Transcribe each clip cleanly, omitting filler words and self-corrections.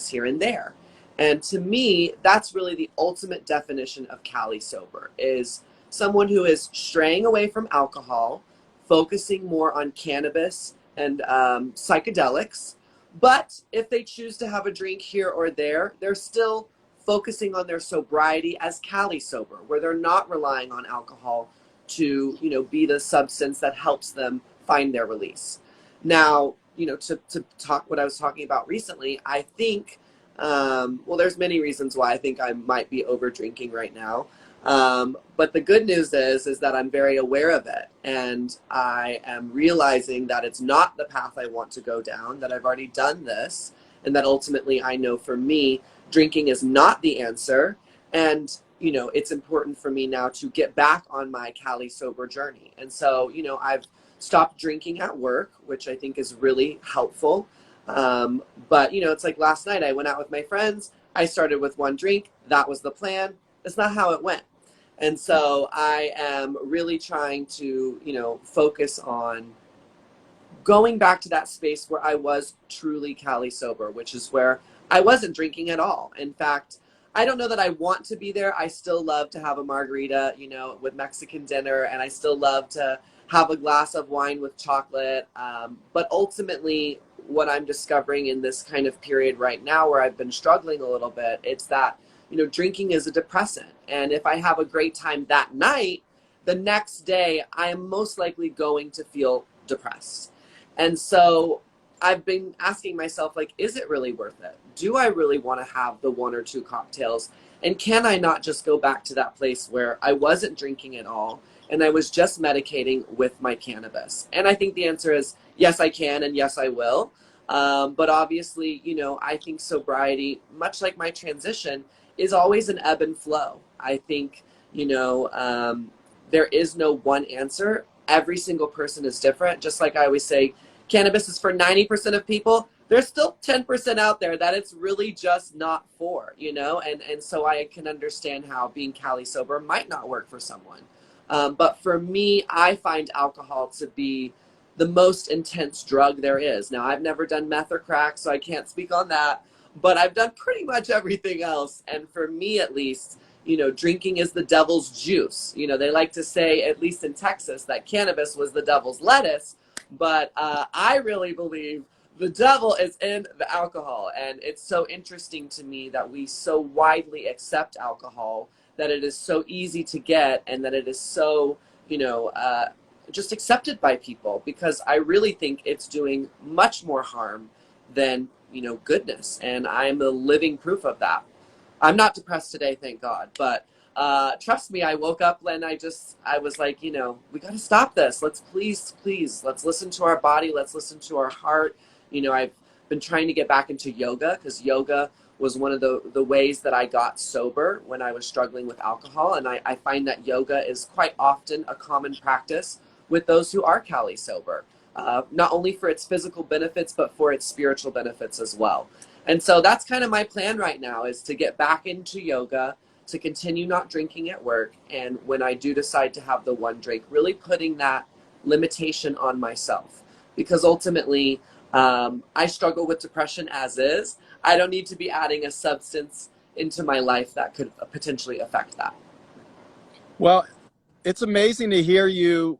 here and there. And to me, that's really the ultimate definition of Cali sober, is someone who is straying away from alcohol, focusing more on cannabis and psychedelics. But if they choose to have a drink here or there, they're still focusing on their sobriety as Cali sober, where they're not relying on alcohol to, be the substance that helps them find their release. Now, to talk what I was talking about recently, I think, well, there's many reasons why I think I might be over drinking right now. But the good news is that I'm very aware of it, and I am realizing that it's not the path I want to go down, that I've already done this, and that ultimately I know for me, drinking is not the answer. And, it's important for me now to get back on my Cali sober journey. And so, I've stopped drinking at work, which I think is really helpful. But, it's like last night I went out with my friends. I started with one drink. That was the plan. That's not how it went. And so I am really trying to, focus on going back to that space where I was truly Cali sober, which is where I wasn't drinking at all. In fact, I don't know that I want to be there. I still love to have a margarita, with Mexican dinner, and I still love to have a glass of wine with chocolate. But ultimately, what I'm discovering in this kind of period right now where I've been struggling a little bit, it's that, drinking is a depressant. And if I have a great time that night, the next day, I am most likely going to feel depressed. And so I've been asking myself, like, is it really worth it? Do I really want to have the one or two cocktails? And can I not just go back to that place where I wasn't drinking at all and I was just medicating with my cannabis? And I think the answer is yes, I can, and yes, I will. But obviously, I think sobriety, much like my transition, is always an ebb and flow. I think, there is no one answer. Every single person is different. Just like I always say, cannabis is for 90% of people. There's still 10% out there that it's really just not for, and so I can understand how being Cali sober might not work for someone. But for me, I find alcohol to be the most intense drug there is. Now, I've never done meth or crack, so I can't speak on that, but I've done pretty much everything else. And for me, at least, drinking is the devil's juice. They like to say, at least in Texas, that cannabis was the devil's lettuce. But I really believe the devil is in the alcohol. And it's so interesting to me that we so widely accept alcohol, that it is so easy to get, and that it is so, just accepted by people, because I really think it's doing much more harm than, goodness. And I'm the living proof of that. I'm not depressed today, thank God. But trust me, I woke up and I was like, we got to stop this. Let's please, let's listen to our body. Let's listen to our heart. I've been trying to get back into yoga, because yoga was one of the ways that I got sober when I was struggling with alcohol. And I find that yoga is quite often a common practice with those who are Cali sober, not only for its physical benefits, but for its spiritual benefits as well. And so that's kind of my plan right now, is to get back into yoga, to continue not drinking at work. And when I do decide to have the one drink, really putting that limitation on myself, because ultimately I struggle with depression as is. I don't need to be adding a substance into my life that could potentially affect that. Well, it's amazing to hear you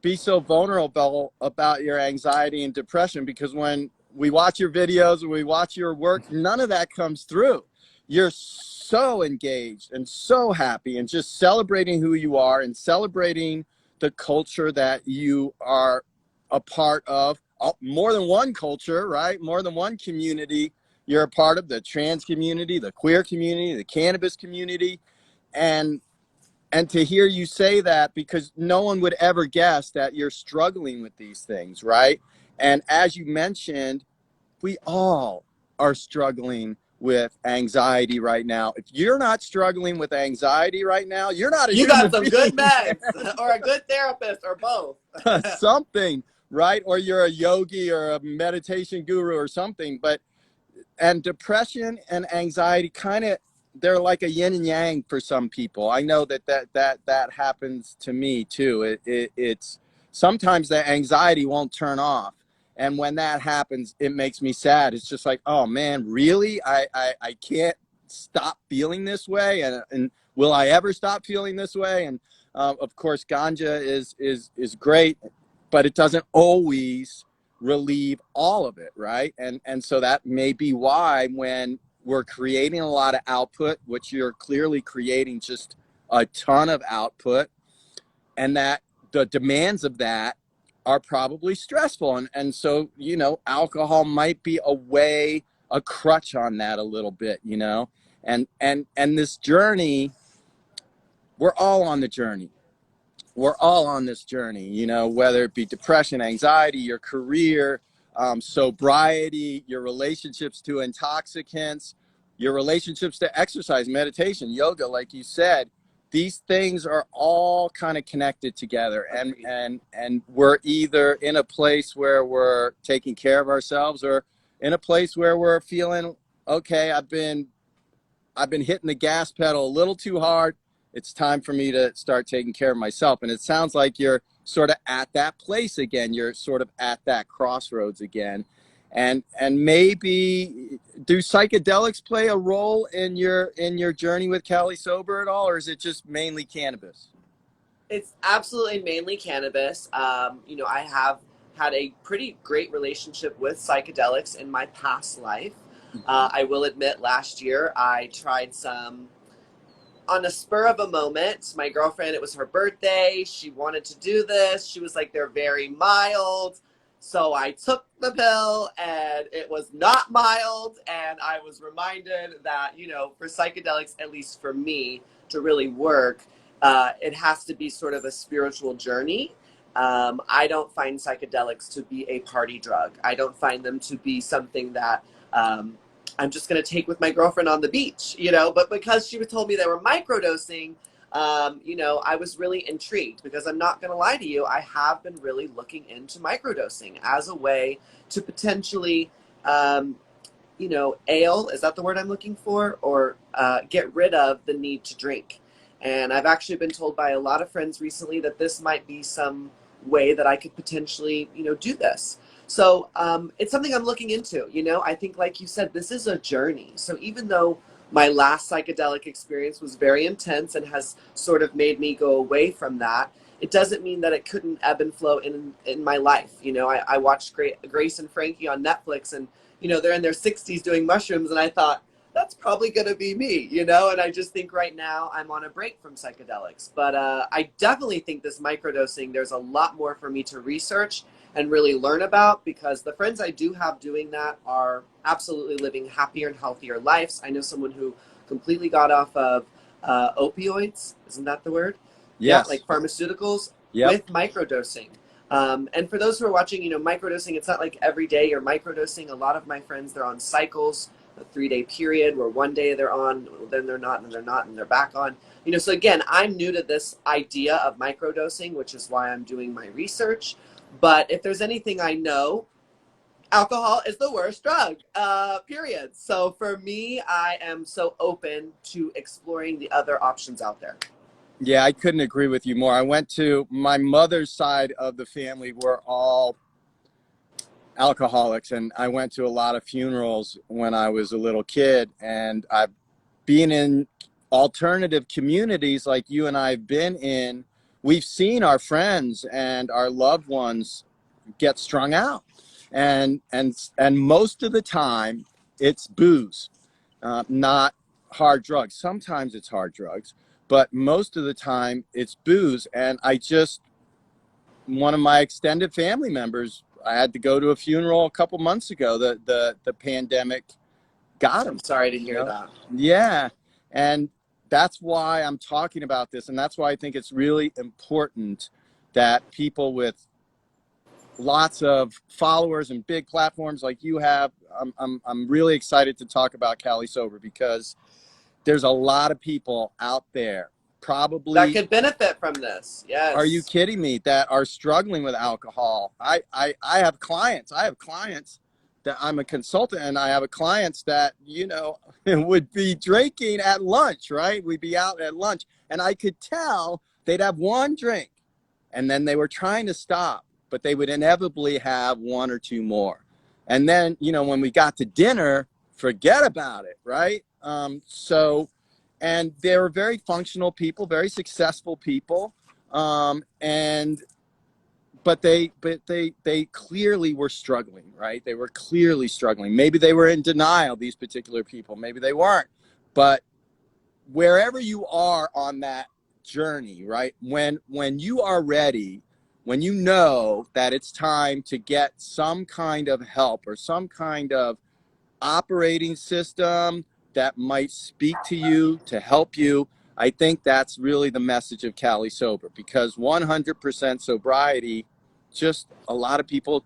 be so vulnerable about your anxiety and depression, because when we watch your videos and we watch your work, none of that comes through. You're so engaged and so happy, and just celebrating who you are and celebrating the culture that you are a part of. More than one culture, right? More than one community. You're a part of the trans community, the queer community, the cannabis community. And to hear you say that, because no one would ever guess that you're struggling with these things, right? And as you mentioned, we all are struggling with anxiety right now. If you're not struggling with anxiety right now, you're not a You human got some being. good meds or a good therapist or both. Something, right? Or you're a yogi or a meditation guru or something. And depression and anxiety they're like a yin and yang for some people. I know that happens to me too. It's sometimes the anxiety won't turn off. And when that happens, it makes me sad. It's just like, oh man, really? I can't stop feeling this way. And will I ever stop feeling this way? And of course, ganja is great, but it doesn't always relieve all of it, right? And so that may be why when we're creating a lot of output, which you're clearly creating just a ton of output, and that the demands of that are probably stressful. And so, you know, alcohol might be a way, a crutch on that a little bit, you know, and this journey, we're all on the journey. We're all on this journey, you know, whether it be depression, anxiety, your career, sobriety, your relationships to intoxicants, your relationships to exercise, meditation, yoga, like you said. These things are all kind of connected together, and we're either in a place where we're taking care of ourselves, or in a place where we're feeling, okay, I've been hitting the gas pedal a little too hard. It's time for me to start taking care of myself. And it sounds like you're sort of at that place again. You're sort of at that crossroads again. And maybe, do psychedelics play a role in your journey with Cali Sober at all, or is it just mainly cannabis? It's absolutely mainly cannabis. You know, I have had a pretty great relationship with psychedelics in my past life. I will admit, last year I tried some on a spur of a moment. My girlfriend, it was her birthday. She wanted to do this. She was like, they're very mild. So I took the pill and it was not mild. And I was reminded that, you know, for psychedelics, at least for me, to really work, it has to be sort of a spiritual journey. I don't find psychedelics to be a party drug. I don't find them to be something that I'm just going to take with my girlfriend on the beach, you know, but because she told me they were microdosing, you know, I was really intrigued, because I'm not going to lie to you. I have been really looking into microdosing as a way to potentially, you know, is that the word I'm looking for? Or get rid of the need to drink. And I've actually been told by a lot of friends recently that this might be some way that I could potentially, you know, do this. So it's something I'm looking into. You know, I think, like you said, this is a journey. So even though my last psychedelic experience was very intense and has sort of made me go away from that, it doesn't mean that it couldn't ebb and flow in my life. You know, I watched Grace and Frankie on Netflix, and, you know, they're in their 60s doing mushrooms, and I thought, that's probably going to be me, you know? And I just think right now I'm on a break from psychedelics. But I definitely think this microdosing, there's a lot more for me to research and really learn about, because the friends I do have doing that are absolutely living happier and healthier lives. I know someone who completely got off of opioids, isn't that the word? Yes. Yeah, like pharmaceuticals. Yep. With microdosing. And for those who are watching, you know, microdosing, it's not like every day you're microdosing. A lot of my friends, they're on cycles, a 3-day period where one day they're on, then they're not, and they're not, and they're back on. You know, so again, I'm new to this idea of microdosing, which is why I'm doing my research. But if there's anything I know, alcohol is the worst drug, period. So for me, I am so open to exploring the other options out there. Yeah, I couldn't agree with you more. I went to my mother's side of the family, were all alcoholics, and I went to a lot of funerals when I was a little kid, and I've been in alternative communities like you and I have been in. We've seen our friends and our loved ones get strung out, and most of the time it's booze, not hard drugs. Sometimes it's hard drugs, but most of the time it's booze. And one of my extended family members, I had to go to a funeral a couple months ago. The pandemic got him. I'm sorry to hear You know? that. Yeah. And that's why I'm talking about this. And that's why I think it's really important that people with lots of followers and big platforms like you have, I'm really excited to talk about Cali Sober, because there's a lot of people out there probably that could benefit from this. Yes. Are you kidding me? That are struggling with alcohol. I have clients. That I'm a consultant, and I have clients that, you know, would be drinking at lunch, right? We'd be out at lunch, and I could tell they'd have one drink, and then they were trying to stop, but they would inevitably have one or two more. And then, you know, when we got to dinner, forget about it, right? And they were very functional people, very successful people. And but they clearly were struggling, right? They were clearly struggling. Maybe they were in denial, these particular people, maybe they weren't. But wherever you are on that journey, right, when you are ready, when you know that it's time to get some kind of help or some kind of operating system that might speak to you to help you, I think that's really the message of Cali Sober, because 100% sobriety, just a lot of people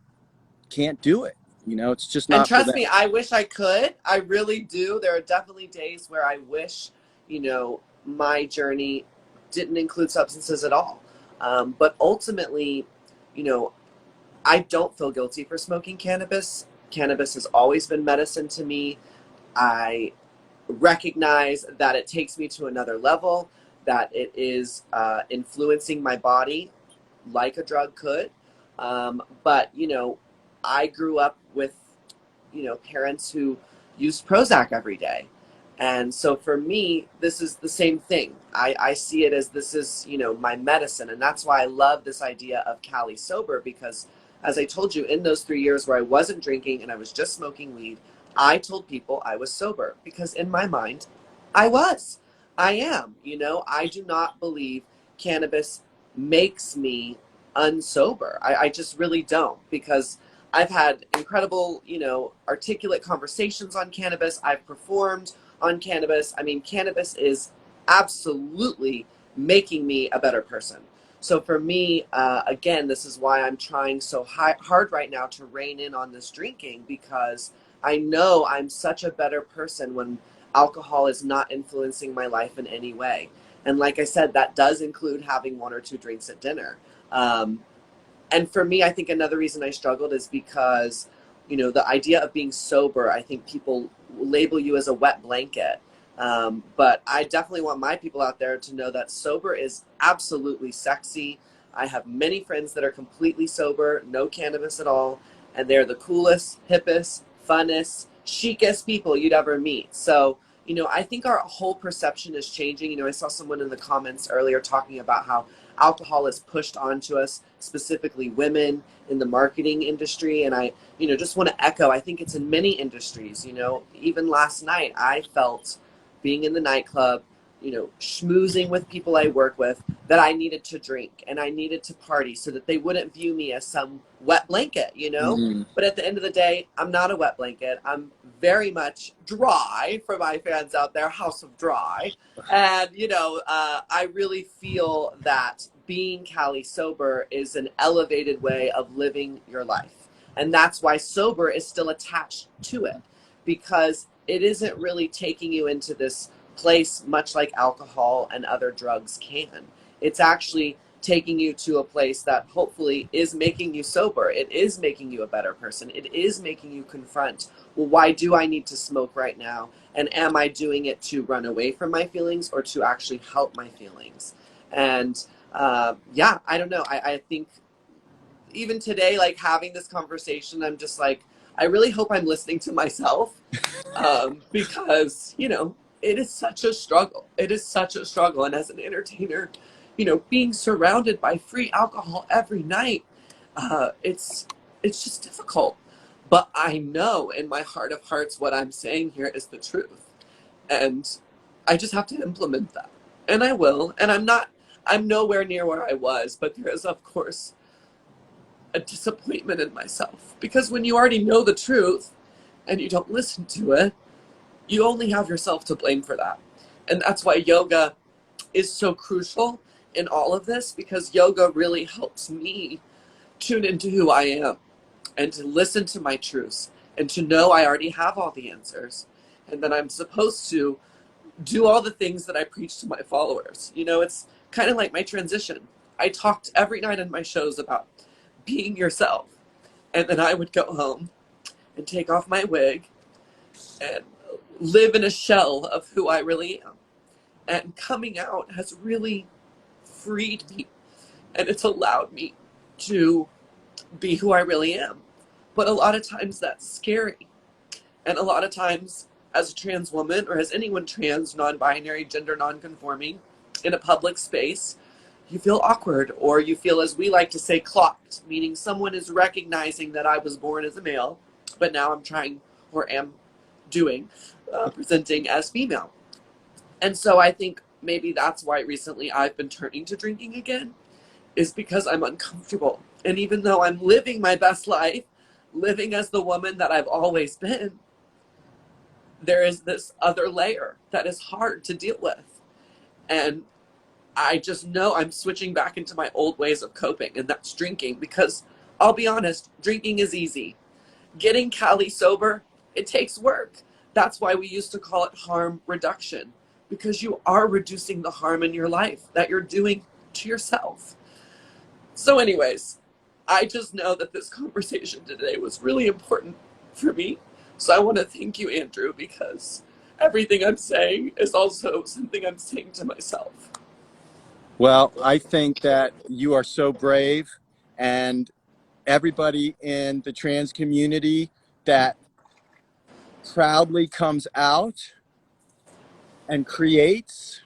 can't do it. You know, it's just And not for trust them. me, I wish I could. I really do. There are definitely days where I wish, my journey didn't include substances at all. But ultimately, you know, I don't feel guilty for smoking cannabis. Cannabis has always been medicine to me. I recognize that it takes me to another level, that it is influencing my body like a drug could. But, I grew up with, parents who used Prozac every day. And so for me, this is the same thing. I see it as this is, my medicine. And that's why I love this idea of Cali Sober, because as I told you, in those 3 years where I wasn't drinking and I was just smoking weed, I told people I was sober because in my mind, I was. I am. I do not believe cannabis makes me unsober. I just really don't, because I've had incredible, articulate conversations on cannabis. I've performed on cannabis. I mean, cannabis is absolutely making me a better person. So for me, again, this is why I'm trying so hard right now to rein in on this drinking, because I know I'm such a better person when alcohol is not influencing my life in any way. And like I said, that does include having one or two drinks at dinner. And for me, I think another reason I struggled is because, the idea of being sober, I think people label you as a wet blanket. But I definitely want my people out there to know that sober is absolutely sexy. I have many friends that are completely sober, no cannabis at all, and they're the coolest, hippest, funnest, chicest people you'd ever meet. So, I think our whole perception is changing. I saw someone in the comments earlier talking about how alcohol is pushed onto us, specifically women in the marketing industry. And I, just want to echo, I think it's in many industries. Even last night, I felt being in the nightclub, schmoozing with people I work with, that I needed to drink and I needed to party so that they wouldn't view me as some wet blanket. Mm. But at the end of the day, I'm not a wet blanket. I'm very much dry, for my fans out there, House of Dry. And, I really feel that being Cali Sober is an elevated way of living your life. And that's why sober is still attached to it, because it isn't really taking you into this place much like alcohol and other drugs can. It's actually taking you to a place that hopefully is making you sober. It is making you a better person. It is making you confront, well, why do I need to smoke right now? And am I doing it to run away from my feelings or to actually help my feelings? And yeah, I don't know. I think even today, like having this conversation, I'm just like, I really hope I'm listening to myself, because, it is such a struggle. It is such a struggle. And as an entertainer, being surrounded by free alcohol every night, it's just difficult. But I know in my heart of hearts what I'm saying here is the truth. And I just have to implement that. And I will. And I'm nowhere near where I was, but there is, of course, a disappointment in myself. Because when you already know the truth and you don't listen to it, you only have yourself to blame for that. And that's why yoga is so crucial in all of this, because yoga really helps me tune into who I am and to listen to my truths and to know I already have all the answers and that I'm supposed to do all the things that I preach to my followers. It's kind of like my transition. I talked every night in my shows about being yourself, and then I would go home and take off my wig and live in a shell of who I really am. And coming out has really freed me, and it's allowed me to be who I really am. But a lot of times that's scary. And a lot of times, as a trans woman, or as anyone trans, non binary, gender non conforming, in a public space, you feel awkward, or you feel, as we like to say, clocked, meaning someone is recognizing that I was born as a male, but now I'm trying, or am doing, presenting as female. And so I think maybe that's why recently I've been turning to drinking again, is because I'm uncomfortable. And even though I'm living my best life, living as the woman that I've always been, there is this other layer that is hard to deal with. And I just know I'm switching back into my old ways of coping, and that's drinking. Because I'll be honest, drinking is easy. Getting Cali sober, it takes work. That's why we used to call it harm reduction, because you are reducing the harm in your life that you're doing to yourself. So, anyways, I just know that this conversation today was really important for me. So I want to thank you, Andrew, because everything I'm saying is also something I'm saying to myself. Well, I think that you are so brave, and everybody in the trans community that proudly comes out and creates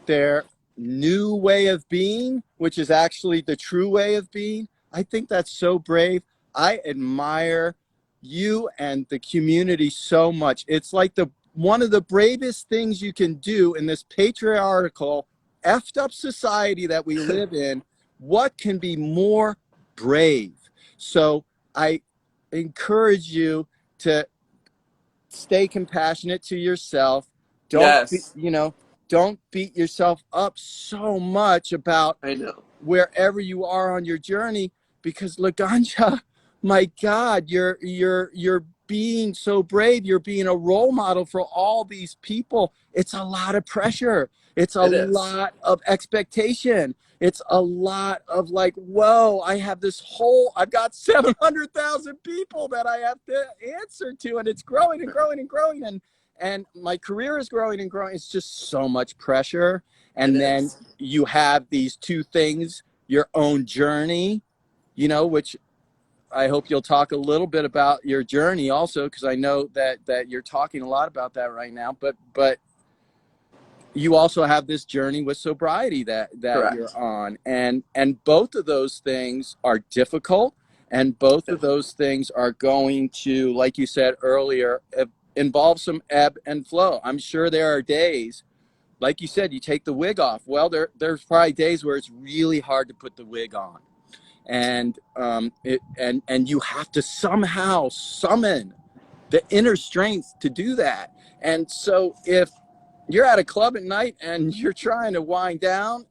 their new way of being, which is actually the true way of being. I think that's so brave. I admire you and the community so much. It's like the one of the bravest things you can do in this patriarchal, effed up society that we live in. What can be more brave? So I encourage you to stay compassionate to yourself. Don't be, Yes, don't beat yourself up so much about I know. wherever you are on your journey, because laganja, my God, you're being so brave. You're being a role model for all these people. It's a lot of pressure. It's a It is. lot of expectation. It's a lot of like, whoa, I've got 700,000 people that I have to answer to, and it's growing and growing and growing. And my career is growing and growing. It's just so much pressure. It And then is. you have these two things, your own journey, which I hope you'll talk a little bit about your journey also, because I know that you're talking a lot about that right now. But you also have this journey with sobriety that you're Correct. on, and both of those things are difficult, and both of those things are going to, like you said earlier, involve some ebb and flow. I'm sure there are days, like you said, you take the wig off. Well, there's probably days where it's really hard to put the wig on, and and you have to somehow summon the inner strength to do that. And so if you're at a club at night and you're trying to wind down,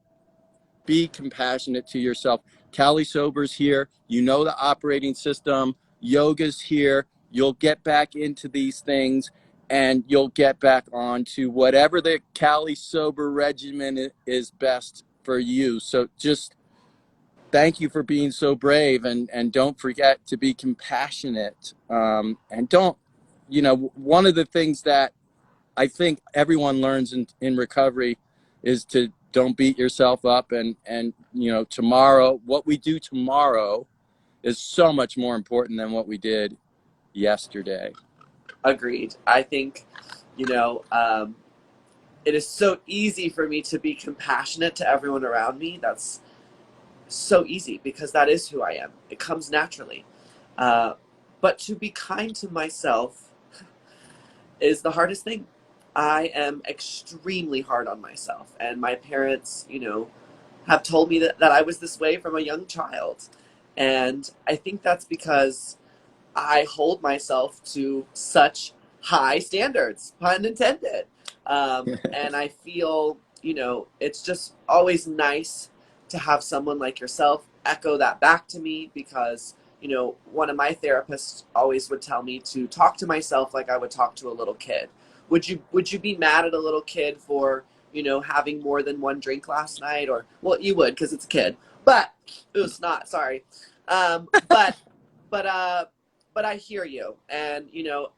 be compassionate to yourself. Cali Sober's here. You know the operating system. Yoga's here. You'll get back into these things, and you'll get back on to whatever the Cali Sober regimen is best for you. So just thank you for being so brave, and don't forget to be compassionate. And don't, one of the things that I think everyone learns in recovery is to don't beat yourself up, and tomorrow, what we do tomorrow is so much more important than what we did yesterday. Agreed. I think, you know, um, it is so easy for me to be compassionate to everyone around me. That's so easy because that is who I am. It comes naturally. Uh, but to be kind to myself is the hardest thing. I am extremely hard on myself. And my parents, have told me that I was this way from a young child. And I think that's because I hold myself to such high standards, pun intended. And I feel, it's just always nice to have someone like yourself echo that back to me because, one of my therapists always would tell me to talk to myself like I would talk to a little kid. Would you be mad at a little kid for, having more than one drink last night? Or, well, you would because it's a kid, but it was not, sorry. Um, but, but, uh, but I hear you. And,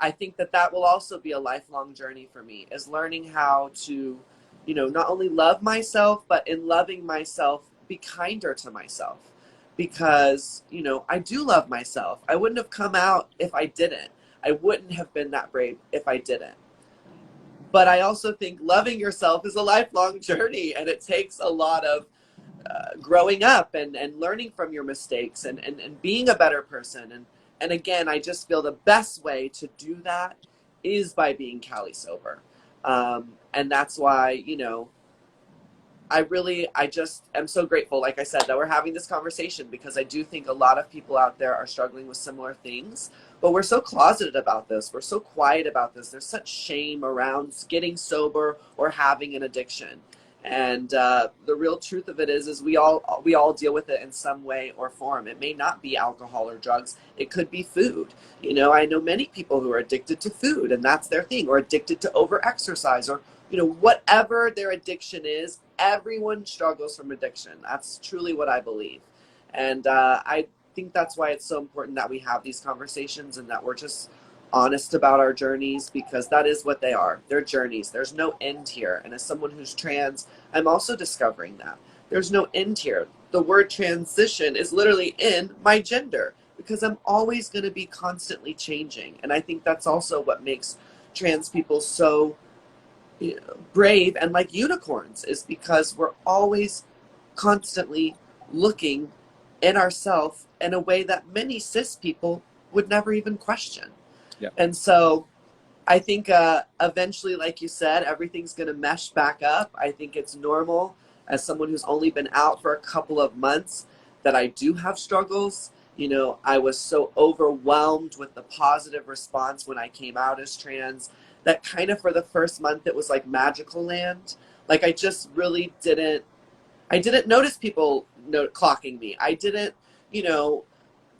I think that will also be a lifelong journey for me, is learning how to, not only love myself, but in loving myself, be kinder to myself. because, you know, I do love myself. I wouldn't have come out if I didn't. I wouldn't have been that brave if I didn't. But I also think loving yourself is a lifelong journey, and it takes a lot of growing up and learning from your mistakes and being a better person. And again, I just feel the best way to do that is by being Cali sober. And that's why, you know, I just am so grateful, like I said, that we're having this conversation, because I do think a lot of people out there are struggling with similar things, but we're so closeted about this. We're so quiet about this. There's such shame around getting sober or having an addiction. And the real truth of it is we all deal with it in some way or form. It may not be alcohol or drugs. It could be food. You know, I know many people who are addicted to food, and that's their thing, or addicted to over-exercise, or, you know, whatever their addiction is. Everyone struggles from addiction. That's truly what I believe. And I think that's why it's so important that we have these conversations and that we're just honest about our journeys, because that is what they are. They're journeys. There's no end here. And as someone who's trans, I'm also discovering that there's no end here. The word transition is literally in my gender, because I'm always going to be constantly changing. And I think that's also what makes trans people so, you know, brave and like unicorns, is because we're always constantly looking in ourselves in a way that many cis people would never even question. Yeah. And so I think eventually, like you said, everything's going to mesh back up. I think it's normal, as someone who's only been out for a couple of months, that I do have struggles. You know, I was so overwhelmed with the positive response when I came out as trans that kind of for the first month, it was like magical land. Like I just really I didn't notice people clocking me. I didn't, you know,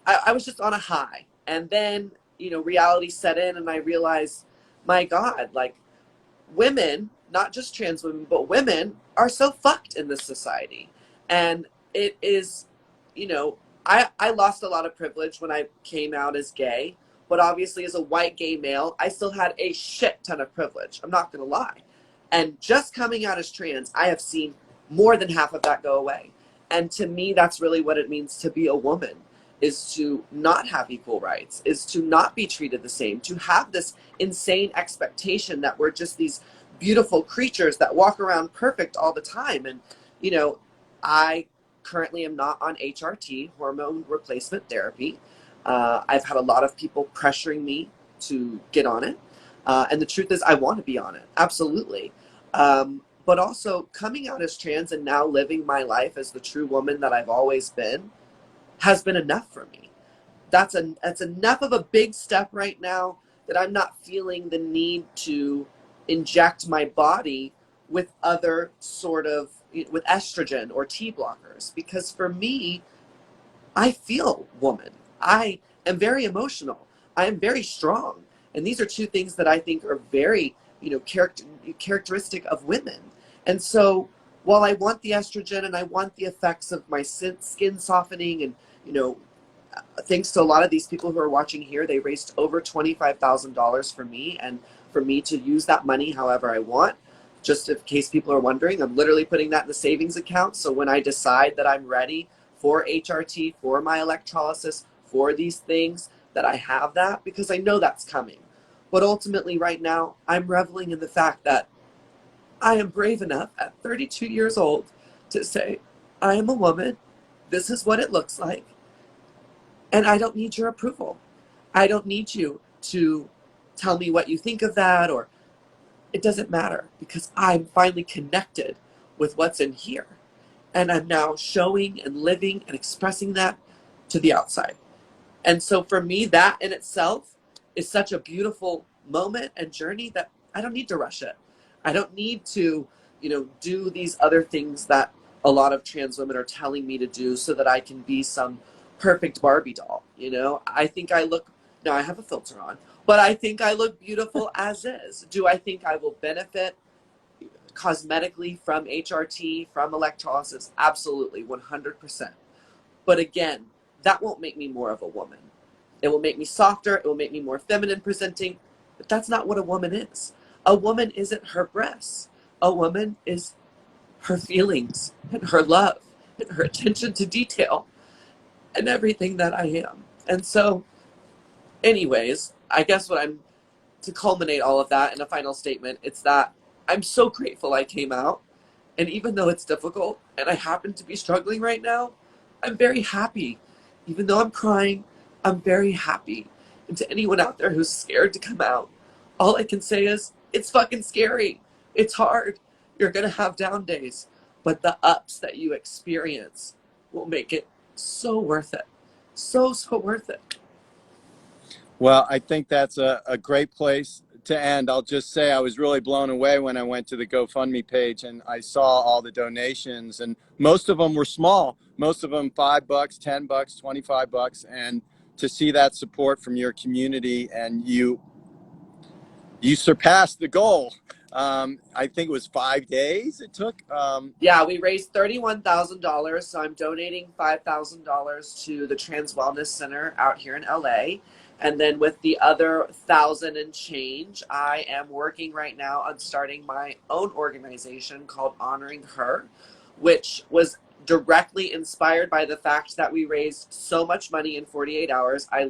I was just on a high. And then, you know, reality set in, and I realized, my God, like, women, not just trans women, but women are so fucked in this society. And it is, you know, I lost a lot of privilege when I came out as gay, but obviously as a white gay male, I still had a shit ton of privilege. I'm not going to lie. And just coming out as trans, I have seen more than half of that go away. And to me, that's really what it means to be a woman, is to not have equal rights, is to not be treated the same, to have this insane expectation that we're just these beautiful creatures that walk around perfect all the time. And, you know, I currently am not on HRT, hormone replacement therapy. I've had a lot of people pressuring me to get on it. And the truth is, I want to be on it. Absolutely. But also coming out as trans and now living my life as the true woman that I've always been has been enough for me. That's enough of a big step right now that I'm not feeling the need to inject my body with other sort of, with estrogen or T blockers. Because for me, I feel woman. I am very emotional. I am very strong. And these are two things that I think are very, you know, characteristic of women. And so while I want the estrogen and I want the effects of my skin softening, and, you know, thanks to a lot of these people who are watching here, they raised over $25,000 for me, and for me to use that money however I want. Just in case people are wondering, I'm literally putting that in the savings account. So when I decide that I'm ready for HRT, for my electrolysis, for these things, that I have that, because I know that's coming. But ultimately right now, I'm reveling in the fact that I am brave enough at 32 years old to say, I am a woman. This is what it looks like. And I don't need your approval. I don't need you to tell me what you think of that, or it doesn't matter, because I'm finally connected with what's in here. And I'm now showing and living and expressing that to the outside. And so for me, that in itself is such a beautiful moment and journey that I don't need to rush it. I don't need to, you know, do these other things that a lot of trans women are telling me to do so that I can be some perfect Barbie doll. You know, I think I look, now I have a filter on, but I think I look beautiful as is. Do I think I will benefit cosmetically from HRT, from electrolysis? Absolutely, 100%. But again, that won't make me more of a woman. It will make me softer. It will make me more feminine presenting. But that's not what a woman is. A woman isn't her breasts. A woman is her feelings and her love and her attention to detail. and everything that I am. And so, anyways, I guess to culminate all of that in a final statement, it's that I'm so grateful I came out. And even though it's difficult and I happen to be struggling right now, I'm very happy. Even though I'm crying, I'm very happy. And to anyone out there who's scared to come out, all I can say is it's fucking scary. It's hard. You're going to have down days, but the ups that you experience will make it so worth it. So, so worth it. Well, I think that's a great place to end. I'll just say I was really blown away when I went to the GoFundMe page and I saw all the donations, and most of them were small. Most of them $5, $10, $25, and to see that support from your community, and you surpassed the goal. I think it was 5 days it took. Yeah, we raised $31,000, so I'm donating $5,000 to the Trans Wellness Center out here in LA. And then with the other 1,000 and change, I am working right now on starting my own organization called Honoring Her, which was directly inspired by the fact that we raised so much money in 48 hours. I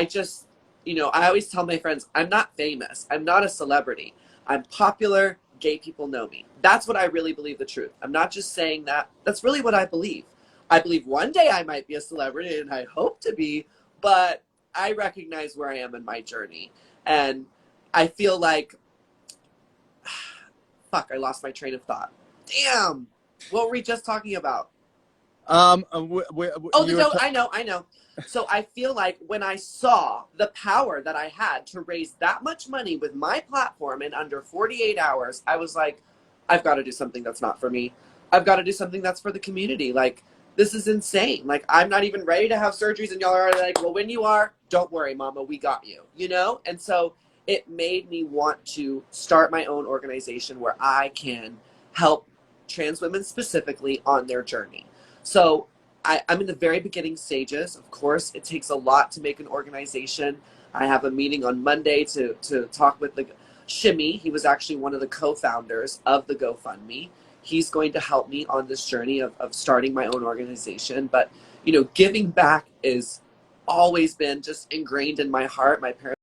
just, I always tell my friends, I'm not famous. I'm not a celebrity. I'm popular. Gay people know me. That's what I really believe the truth. I'm not just saying that. That's really what I believe. I believe one day I might be a celebrity, and I hope to be, but I recognize where I am in my journey. And I feel like, fuck, I lost my train of thought. Damn. What were we just talking about? I know. So I feel like when I saw the power that I had to raise that much money with my platform in under 48 hours, I was like, I've got to do something that's not for me. I've got to do something that's for the community. Like, this is insane. Like, I'm not even ready to have surgeries, and y'all are like, well, when you are, don't worry, mama, we got you, And so it made me want to start my own organization where I can help trans women specifically on their journey. So I'm in the very beginning stages. Of course, it takes a lot to make an organization. I have a meeting on Monday to talk with the Shimmy. He was actually one of the co-founders of the GoFundMe. He's going to help me on this journey of starting my own organization. But, giving back is always been just ingrained in my heart. My parents